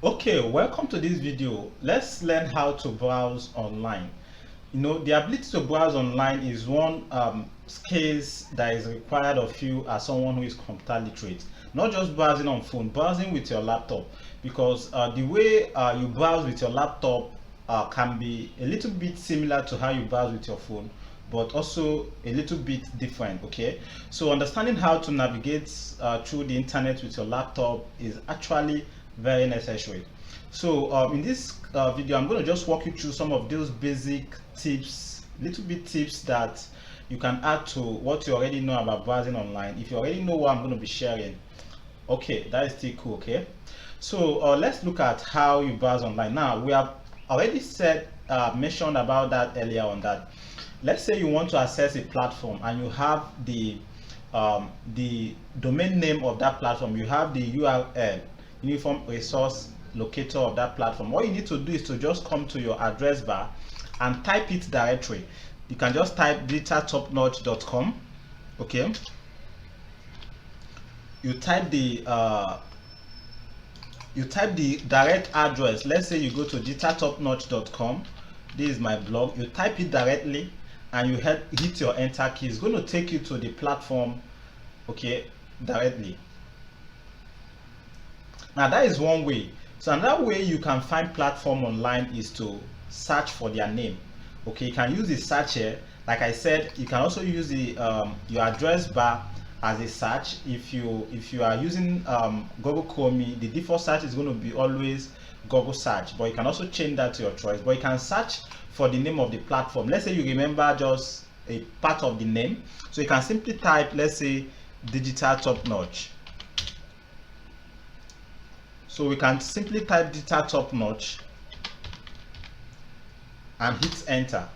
Okay, welcome to this video. Let's learn how to browse online. The ability to browse online is one skills that is required of you as someone who is computer literate. Not just browsing on phone, browsing with your laptop, because the way you browse with your laptop can be a little bit similar to how you browse with your phone, but also a little bit different. Okay, so understanding how to navigate through the internet with your laptop is actually very necessary. So in this video, I'm going to just walk you through some of those basic tips, little bit tips that you can add to what you already know about browsing online. If you already know what I'm going to be sharing, okay, that is still cool. Okay, so let's look at how you browse online. Now, we have already said mentioned about that earlier on. That let's say you want to access a platform and you have the domain name of that platform, you have the URL, uniform resource locator of that platform. What you need to do is to just come to your address bar and type it directly. You can just type digitaltopnotch.com. okay, you type the direct address. Let's say you go to digitaltopnotch.com. This is my blog. You type it directly and you hit your enter key. It's going to take you to the platform, okay, directly. Now that is one way. So another way you can find platform online is to search for their name. Okay, you can use the search here. Like I said, you can also use the your address bar as a search. If you are using Google Chrome, the default search is going to be always Google search, but you can also change that to your choice. But you can search for the name of the platform. Let's say you remember just a part of the name, so you can simply type, let's say, Digital Top Notch. So we can simply type Digital Top Notch and hit enter.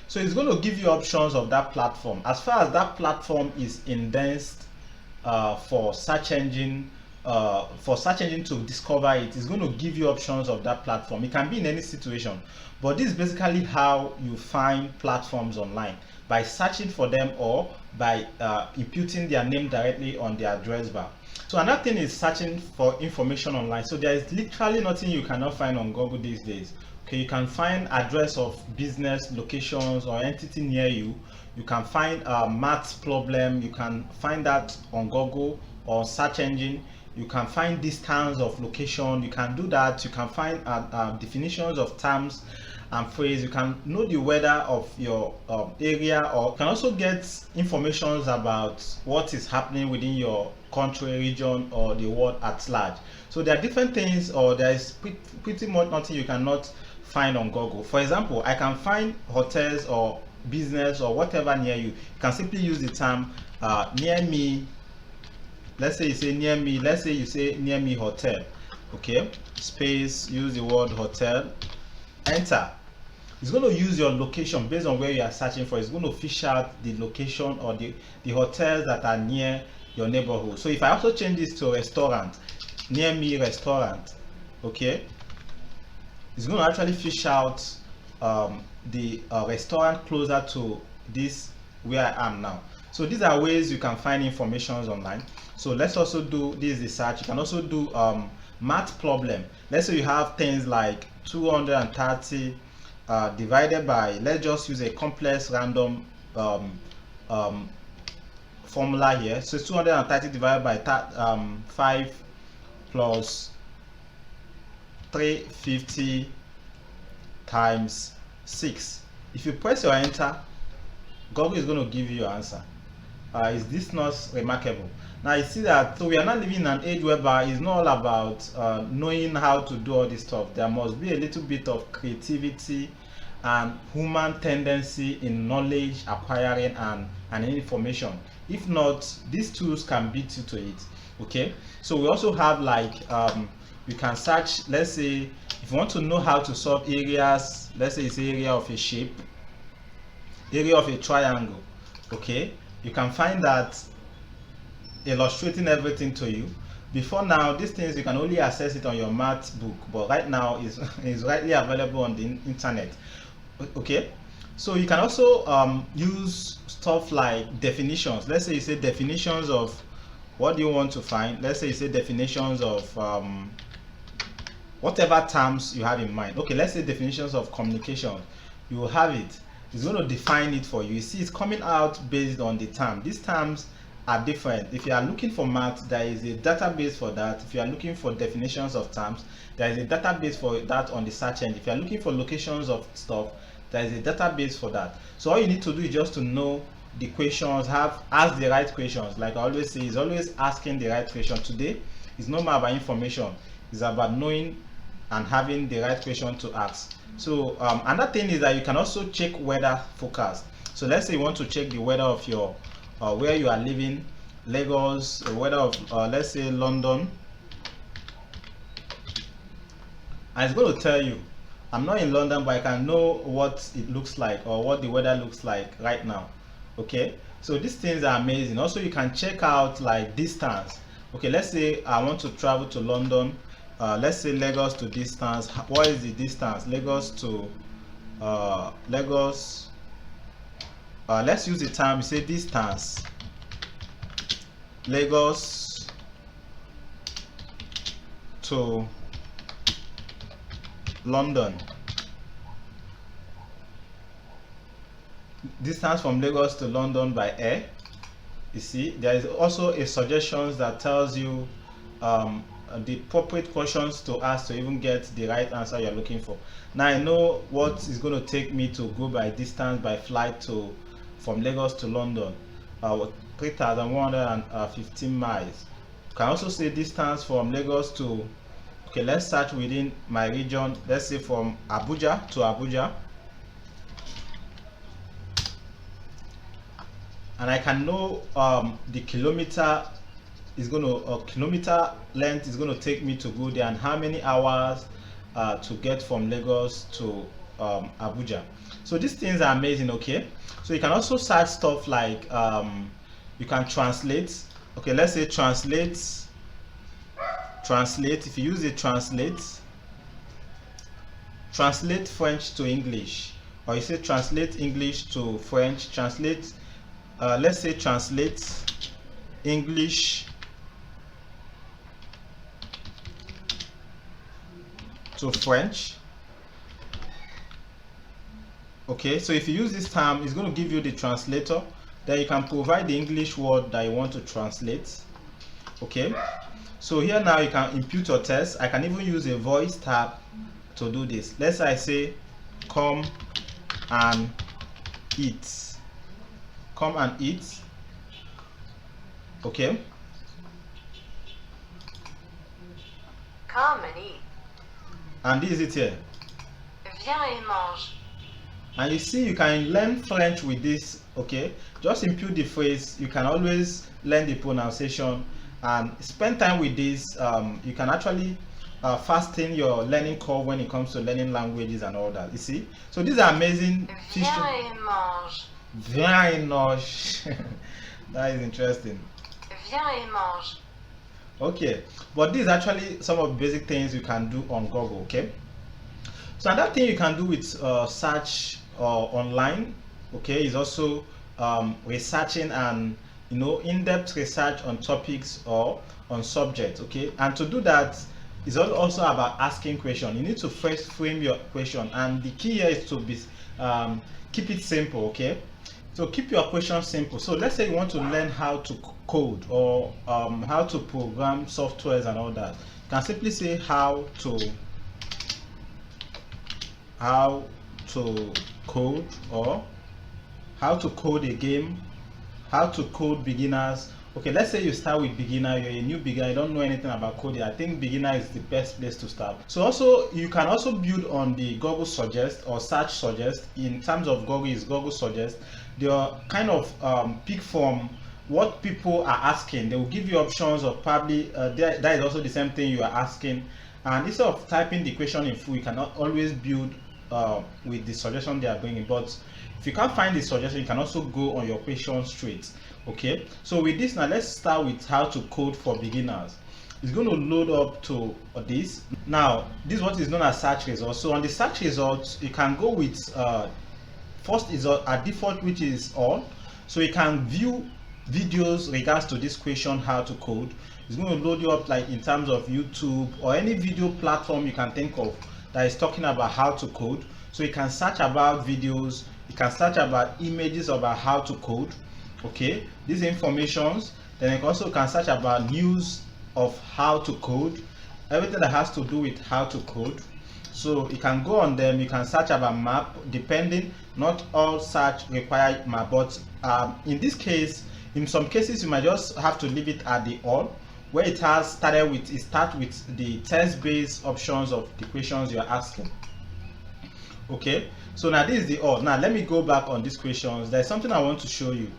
So it's going to give you options of that platform. As far as that platform is indexed for search engine to discover it, it's going to give you options of that platform. It can be in any situation, but this is basically how you find platforms online, by searching for them or by imputing their name directly on the address bar. So another thing is searching for information online. So there is literally nothing you cannot find on Google these days. Okay, you can find address of business locations or entity near you. You can find math problem. You can find that on Google or search engine. You can find distance of location. You can do that. You can find definitions of terms and phrase. You can know the weather of your area, or you can also get informations about what is happening within your country, region, or the world at large. So there are different things, or there is pretty much nothing you cannot find on Google. For example, I can find hotels or business or whatever near you. You can simply use the term near me. Let's say you say near me. Let's say you say near me hotel. Okay, space, use the word hotel, enter. It's going to use your location based on where you are searching for. It's going to fish out the location or the hotels that are near your neighborhood. So if I also change this to restaurant, near me restaurant, okay, it's going to actually fish out the restaurant closer to this where I am now. So these are ways you can find information online. So let's also do this research. You can also do math problem. Let's say you have things like 230 divided by, let's just use a complex random formula here. So 230 divided by 5 plus 350 times 6. If you press your enter, Google is going to give you your answer. Is this not remarkable? Now you see that, so we are not living in an age whereby it's not all about knowing how to do all this stuff. There must be a little bit of creativity and human tendency in knowledge acquiring and information. If not, these tools can beat you to it. Okay, so we also have like you can search. Let's say if you want to know how to solve areas, let's say it's area of a shape, area of a triangle. Okay, you can find that illustrating everything to you. Before now, these things you can only access it on your math book, but right now is rightly available on the internet. Okay, so you can also use stuff like definitions. Let's say you say definitions of What do you want to find? Let's say you say definitions of whatever terms you have in mind. Okay, let's say definitions of communication. You will have it. It's going to define it for you. You see, it's coming out based on the term. These terms are different. If you are looking for math, there is a database for that. If you are looking for definitions of terms, there is a database for that on the search engine. If you are looking for locations of stuff, there is a database for that. So all you need to do is just to know the questions, ask the right questions. Like I always say, is always asking the right question. Today it's not more about information, it's about knowing and having the right question to ask. So another thing is that you can also check weather forecast. So let's say you want to check the weather of your where you are living, Lagos, the weather of let's say London, and it's going to tell you. I'm not in London, but I can know what it looks like or what the weather looks like right now. Okay, so these things are amazing. Also, you can check out like distance. Okay, let's say I want to travel to London. Let's say Lagos to distance. What is the distance? Lagos to Lagos. Let's use the term. You say distance. Lagos to London. Distance from Lagos to London by air. You see, there is also a suggestions that tells you the appropriate questions to ask to even get the right answer you're looking for. Now I know what is going to take me to go by distance by flight to from Lagos to London, 3,115 miles. You can also say distance from Lagos to, okay, let's search within my region. Let's say from Abuja to Abuja, and I can know the kilometer is going to kilometer length is going to take me to go there, and how many hours to get from Lagos to Abuja. So these things are amazing. Okay, so you can also search stuff like you can translate. Okay, let's say translate. If you use it, translate French to English, or you say translate English to French, translate let's say translate English to French. Okay, so if you use this term, it's going to give you the translator. Then you can provide the English word that you want to translate. Okay, so here now you can input your text. I can even use a voice tab to do this. Let's say I say come and eat. Come and eat. Okay, come and eat. And this is it here. Viens et mange. And you see, you can learn French with this. Okay, just input the phrase. You can always learn the pronunciation and spend time with this. You can actually fasten your learning curve when it comes to learning languages and all that. You see, so these are amazing features. Viens et mange. Viens et mange. That is interesting. Viens et mange. Okay, but this is actually some of the basic things you can do on Google. Okay, so another thing you can do with search online, okay, is also researching and in-depth research on topics or on subjects. Okay, and to do that is also about asking questions. You need to first frame your question, and the key here is to be keep it simple. Okay, so keep your question simple. So let's say you want to learn how to code or how to program softwares and all that. You can simply say how to code, or how to code a game, how to code beginners. Okay, let's say you start with beginner. You're a new beginner, you don't know anything about coding. I think beginner is the best place to start. So also you can also build on the Google suggest or search suggest. In terms of Google, is Google suggest. They are kind of pick from what people are asking. They will give you options of probably that is also the same thing you are asking, and instead of typing the question in full, you cannot always build with the suggestion they are bringing. But if you can't find the suggestion, you can also go on your question straight. Okay, so with this now, let's start with how to code for beginners. It's going to load up to this. Now this is what is known as search results. So on the search results, you can go with first is a default, which is on. So you can view videos regards to this question, how to code. It's going to load you up like in terms of YouTube or any video platform you can think of that is talking about how to code. So you can search about videos, you can search about images about how to code. Okay, these informations. Then you also can search about news of how to code, everything that has to do with how to code. So you can go on them, you can search about map, depending, not all search require map, but in this case, in some cases you might just have to leave it at the all, where it has started with, it start with the text-based options of the questions you're asking. Okay, so now this is the all. Now let me go back on these questions. There's something I want to show you.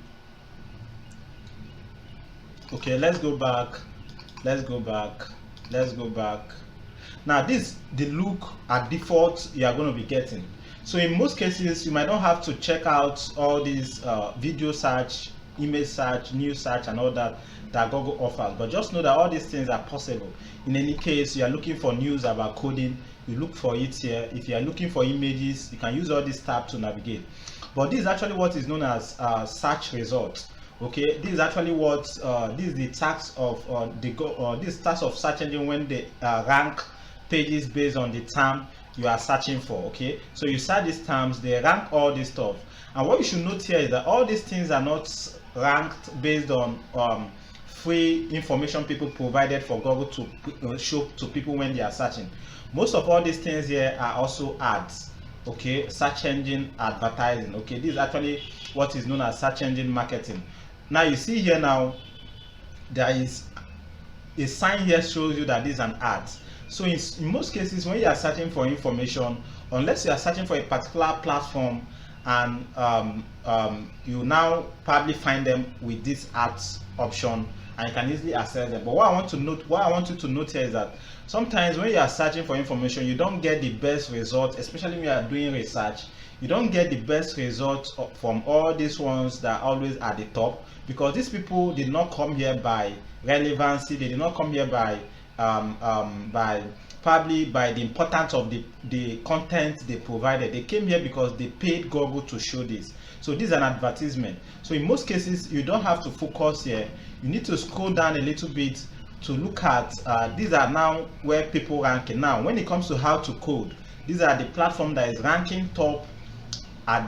Okay, let's go back. Now this the look at default you are going to be getting. So in most cases you might not have to check out all these video search, image search, news search and all that Google offers, but just know that all these things are possible. In any case, you are looking for news about coding, you look for it here. If you are looking for images, you can use all these tabs to navigate. But this is actually what is known as search results. Okay, this is actually what this is the task of this task of search engine when they rank pages based on the term you are searching for. Okay, so you search these terms, they rank all this stuff, and what you should note here is that all these things are not ranked based on free information people provided for Google to show to people when they are searching. Most of all these things here are also ads. Okay, search engine advertising. Okay, this is actually what is known as search engine marketing. Now you see here now there is a sign here shows you that this is an ad. So in most cases when you are searching for information, unless you are searching for a particular platform and you now probably find them with this ads option and you can easily access them. But what I want you to note here is that sometimes when you are searching for information, you don't get the best result, especially when you are doing research. You don't get the best results from all these ones that are always at the top, because these people did not come here by relevancy. They did not come here by probably by the importance of the content they provided. They came here because they paid Google to show this. So this is an advertisement. So in most cases you don't have to focus here. You need to scroll down a little bit to look at these are now where people ranking. Now when it comes to how to code, these are the platform that is ranking top at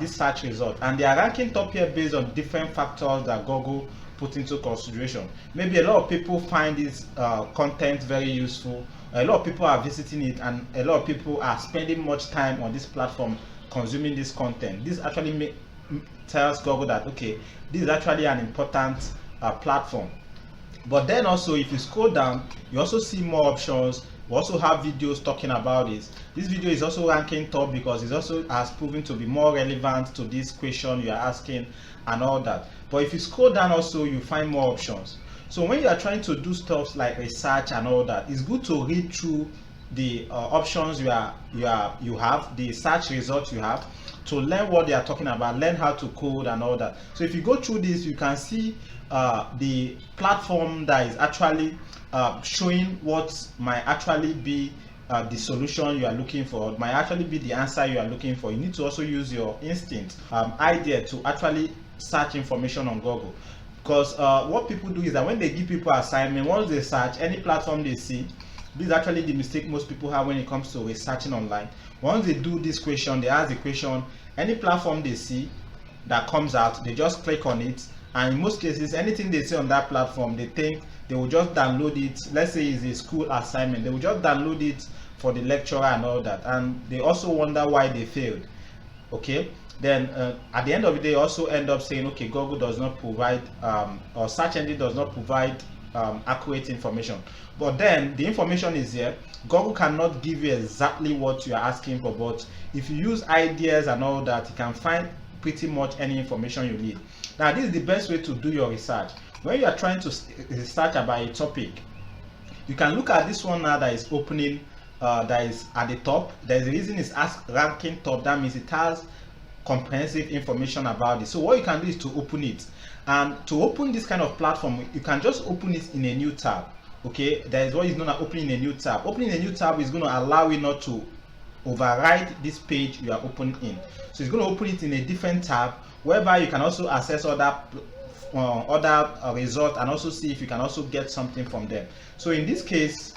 this search result, and they are ranking top here based on different factors that Google put into consideration. Maybe a lot of people find this content very useful, a lot of people are visiting it, and a lot of people are spending much time on this platform consuming this content. This actually tells Google that okay, this is actually an important platform. But then also if you scroll down, you also see more options. We also have videos talking about this. This video is also ranking top because it also has proven to be more relevant to this question you are asking and all that. But if you scroll down also, you find more options. So when you are trying to do stuff like research and all that, it's good to read through the options you have, the search results you have, to learn what they are talking about, learn how to code and all that. So if you go through this, you can see the platform that is actually showing what might actually be the solution you are looking for, might actually be the answer you are looking for. You need to also use your instinct idea to actually search information on Google, because what people do is that when they give people assignment, once they search any platform they see, this is actually the mistake most people have when it comes to researching online. Once they do this question, they ask the question, any platform they see that comes out, they just click on it, and in most cases anything they see on that platform, they think they will just download it. Let's say it's a school assignment, they will just download it for the lecturer and all that, and they also wonder why they failed. Okay, then at the end of the day also end up saying okay, Google does not provide or search engine does not provide accurate information. But then the information is here. Google cannot give you exactly what you are asking for, but if you use ideas and all that, you can find pretty much any information you need. Now this is the best way to do your research. When you are trying to research about a topic, you can look at this one now that is opening, that is at the top. There's a reason it's ranking top. That means it has comprehensive information about it. So what you can do is to open it, and to open this kind of platform, you can just open it in a new tab. Okay, there is what is known as opening a new tab. Opening a new tab is going to allow you not to override this page you are opening in. So it's going to open it in a different tab, whereby you can also access other other results and also see if you can also get something from them. So in this case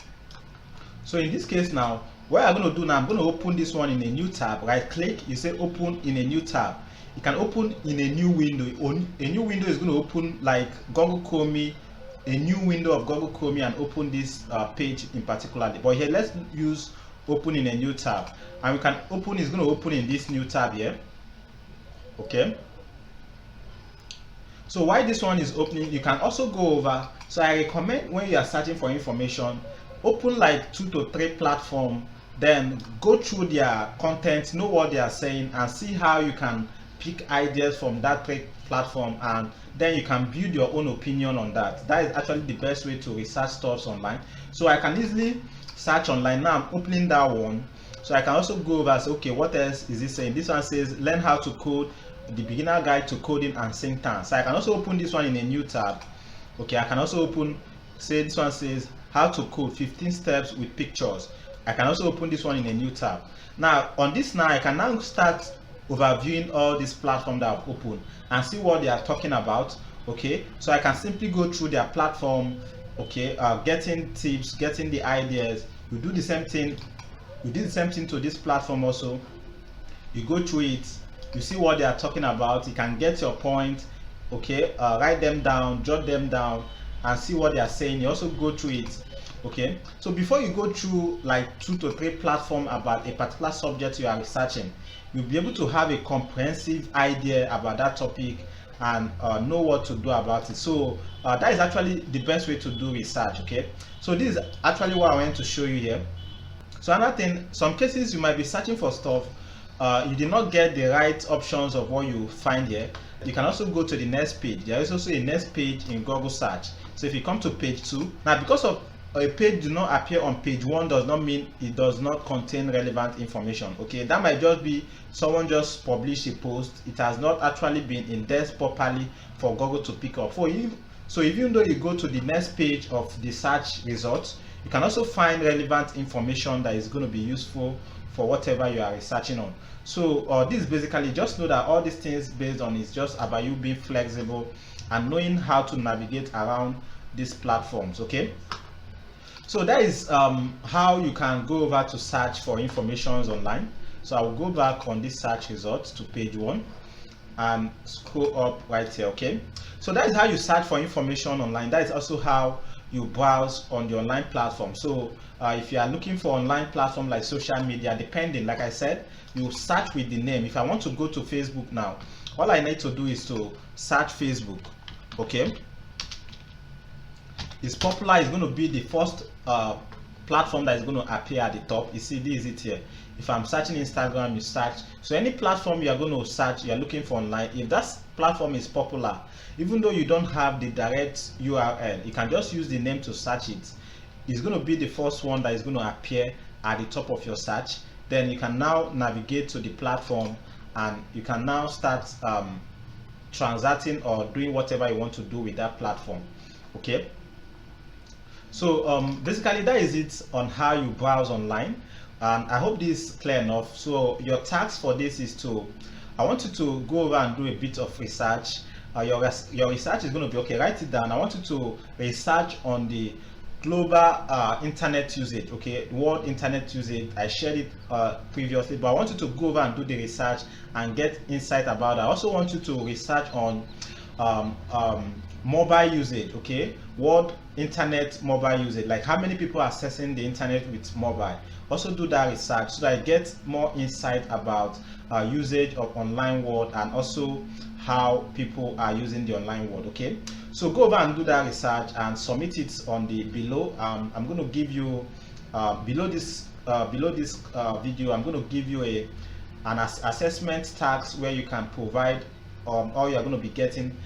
now, what I'm going to do now, I'm going to open this one in a new tab. Right click, you say open in a new tab. You can open in a new window. A new window is going to open like Google Chrome, a new window of Google Chrome, and open this page in particular. But here, let's use open in a new tab, and we can open, it's going to open in this new tab here. Okay, so while this one is opening, you can also go over. So I recommend when you are searching for information, open like 2 to 3 platforms, then go through their content, know what they are saying, and see how you can pick ideas from that 3 platform, and then you can build your own opinion on that. That is actually the best way to research stuff online. So I can easily search online. Now I'm opening that one, so I can also go over and say, okay, what else is it saying? This one says learn how to code, the beginner guide to coding and syntax. So I can also open this one in a new tab. Okay, I can also open, say this one says how to code 15 steps with pictures. I can also open this one in a new tab. Now on this, now I can now start overviewing all these platforms that I've opened and see what they are talking about. Okay, so I can simply go through their platform. Okay, getting tips, getting the ideas. You do the same thing. You do the same thing to this platform also. You go through it, you see what they are talking about, you can get your point. Okay, write them down, jot them down, and see what they are saying. You also go through it. Okay, so before you go through like 2 to 3 platforms about a particular subject you are researching, you'll be able to have a comprehensive idea about that topic and know what to do about it. So that is actually the best way to do research. Okay, so this is actually what I want to show you here. So another thing, some cases you might be searching for stuff, you did not get the right options of what you find here. You can also go to the next page. There is also a next page in Google search. So if you come to page 2, now because of a page do not appear on page 1 does not mean it does not contain relevant information. Okay, that might just be someone just published a post, it has not actually been indexed properly for Google to pick up. So even though you go to the next page of the search results, you can also find relevant information that is going to be useful for whatever you are researching on. So this basically, just know that all these things based on is just about you being flexible and knowing how to navigate around these platforms. Okay, so that is how you can go over to search for information online. So I will go back on this search results to page 1 and scroll up right here. Okay, so that is how you search for information online. That is also how you browse on the online platform. So if you are looking for online platform like social media, depending, like I said, you search with the name. If I want to go to Facebook now, all I need to do is to search Facebook. Okay, it's popular, it's going to be the first platform that is going to appear at the top. You see, this is it here. If I'm searching Instagram, you search. So any platform you are going to search, you are looking for online, if that platform is popular, even though you don't have the direct URL, you can just use the name to search it. It's going to be the first one that is going to appear at the top of your search. Then you can now navigate to the platform and you can now start transacting or doing whatever you want to do with that platform. Okay, so basically that is it on how you browse online, and I hope this is clear enough. So your task for this is to, I want you to go over and do a bit of research. Your research is going to be, okay, write it down. I want you to research on the global internet usage. Okay, world internet usage. I shared it previously, but I want you to go over and do the research and get insight about it. I also want you to research on mobile usage. Okay, world internet mobile usage, like how many people are accessing the internet with mobile. Also do that research so that I get more insight about usage of online world and also how people are using the online world. Okay, so go over and do that research and submit it on the below. I'm going to give you below this video, I'm going to give you an assessment task where you can provide all you're going to be getting.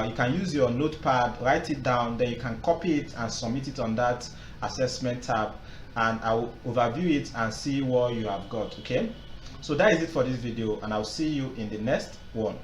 You can use your notepad, write it down, then you can copy it and submit it on that assessment tab, and I'll overview it and see what you have got. Okay, so that is it for this video, and I'll see you in the next one.